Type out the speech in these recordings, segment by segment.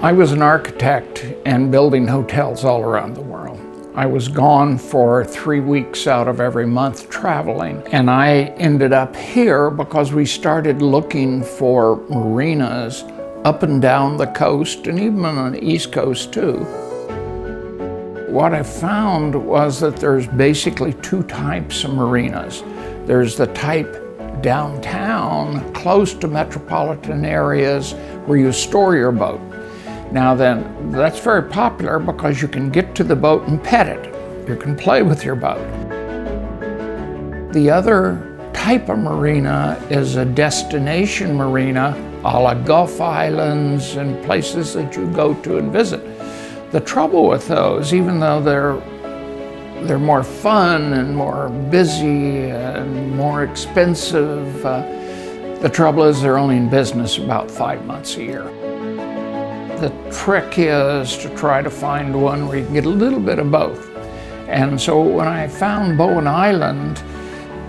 I was an architect and building hotels all around the world. I was gone for 3 weeks out of every month traveling, and I ended up here because we started looking for marinas up and down the coast and even on the East Coast too. What I found was that there's basically two types of marinas. There's the type downtown, close to metropolitan areas where you store your boat. Now then, that's very popular because you can get to the boat and pet it. You can play with your boat. The other type of marina is a destination marina, a la Gulf Islands and places that you go to and visit. The trouble with those, even though they're more fun and more busy and more expensive, the trouble is they're only in business about 5 months a year. The trick is to try to find one where you can get a little bit of both. And so when I found Bowen Island,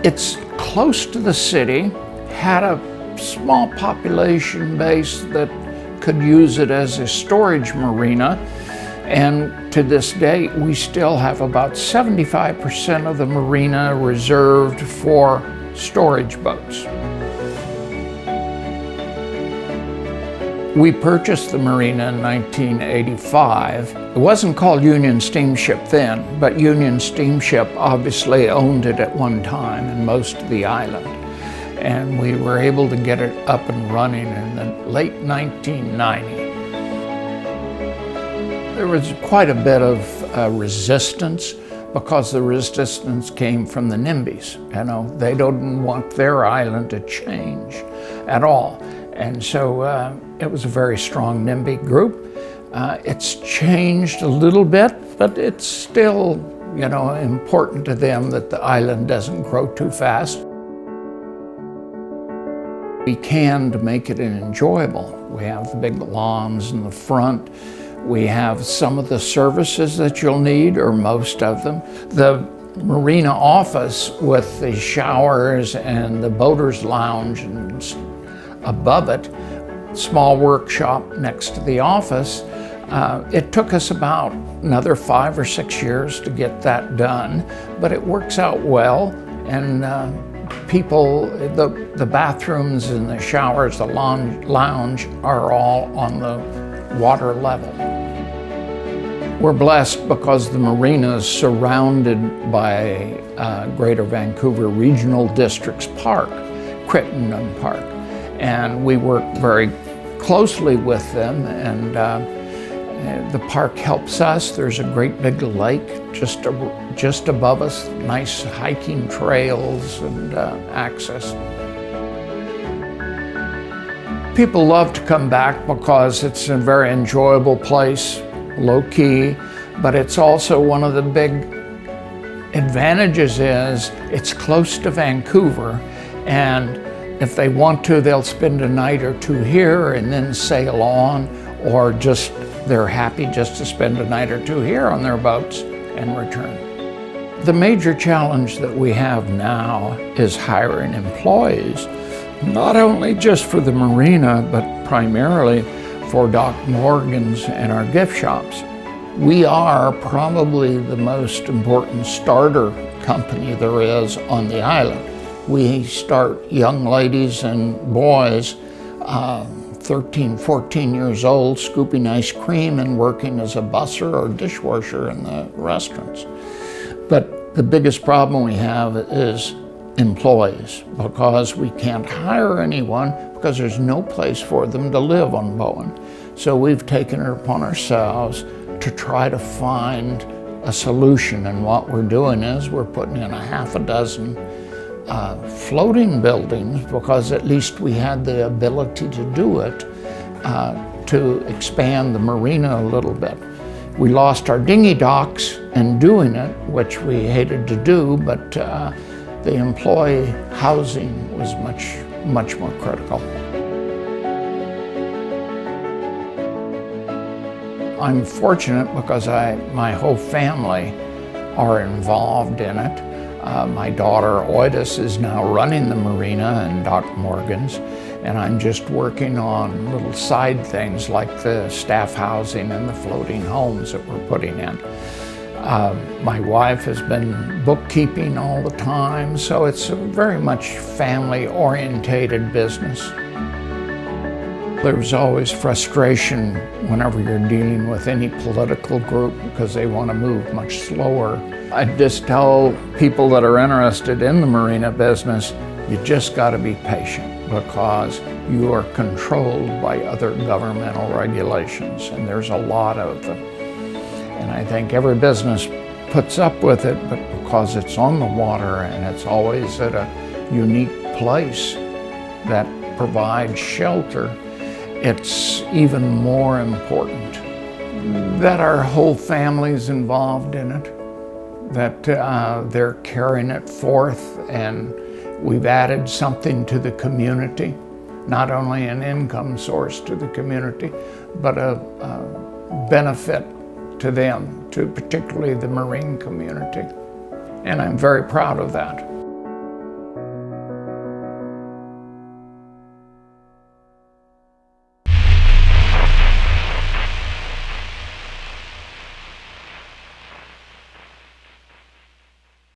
it's close to the city, had a small population base that could use it as a storage marina. And to this day, we still have about 75% of the marina reserved for storage boats. We purchased the marina in 1985. It wasn't called Union Steamship then, but Union Steamship obviously owned it at one time and most of the island. And we were able to get it up and running in the late 1990s. There was quite a bit of resistance because the resistance came from the NIMBYs. You know, they didn't want their island to change at all. And so it was a very strong NIMBY group. It's changed a little bit, but it's still, you know, important to them that the island doesn't grow too fast. We can to make it enjoyable. We have the big lawns in the front. We have some of the services that you'll need, or most of them. The marina office with the showers and the boater's lounge and above it, small workshop next to the office. It took us about another 5 or 6 years to get that done, but it works out well. And people, the bathrooms and the showers, the lounge are all on the water level. We're blessed because the marina is surrounded by Greater Vancouver Regional District's park, Crittenden Park. And we work very closely with them, and the park helps us. There's a great big lake just above us, nice hiking trails and access. People love to come back because it's a very enjoyable place, low-key, but it's also one of the big advantages is it's close to Vancouver, and if they want to, they'll spend a night or two here and then sail on, or just they're happy just to spend a night or two here on their boats and return. The major challenge that we have now is hiring employees, not only just for the marina, but primarily for Doc Morgan's and our gift shops. We are probably the most important starter company there is on the island. We start young ladies and boys, 13, 14 years old, scooping ice cream and working as a busser or dishwasher in the restaurants. But the biggest problem we have is employees, because we can't hire anyone because there's no place for them to live on Bowen. So we've taken it upon ourselves to try to find a solution. And what we're doing is we're putting in a half a dozen floating buildings, because at least we had the ability to do it, to expand the marina a little bit. We lost our dinghy docks in doing it, which we hated to do, but the employee housing was much more critical. I'm fortunate because my whole family are involved in it. My daughter Oidis is now running the marina and Doc Morgan's, and I'm just working on little side things like the staff housing and the floating homes that we're putting in. My wife has been bookkeeping all the time, so it's a very much family-orientated business. There's always frustration whenever you're dealing with any political group because they want to move much slower. I just tell people that are interested in the marina business, you just got to be patient because you are controlled by other governmental regulations, and there's a lot of them. And I think every business puts up with it, but because it's on the water and it's always at a unique place that provides shelter, it's even more important that our whole family's involved in it, that they're carrying it forth, and we've added something to the community, not only an income source to the community, but a benefit to them, to particularly the marine community. And I'm very proud of that.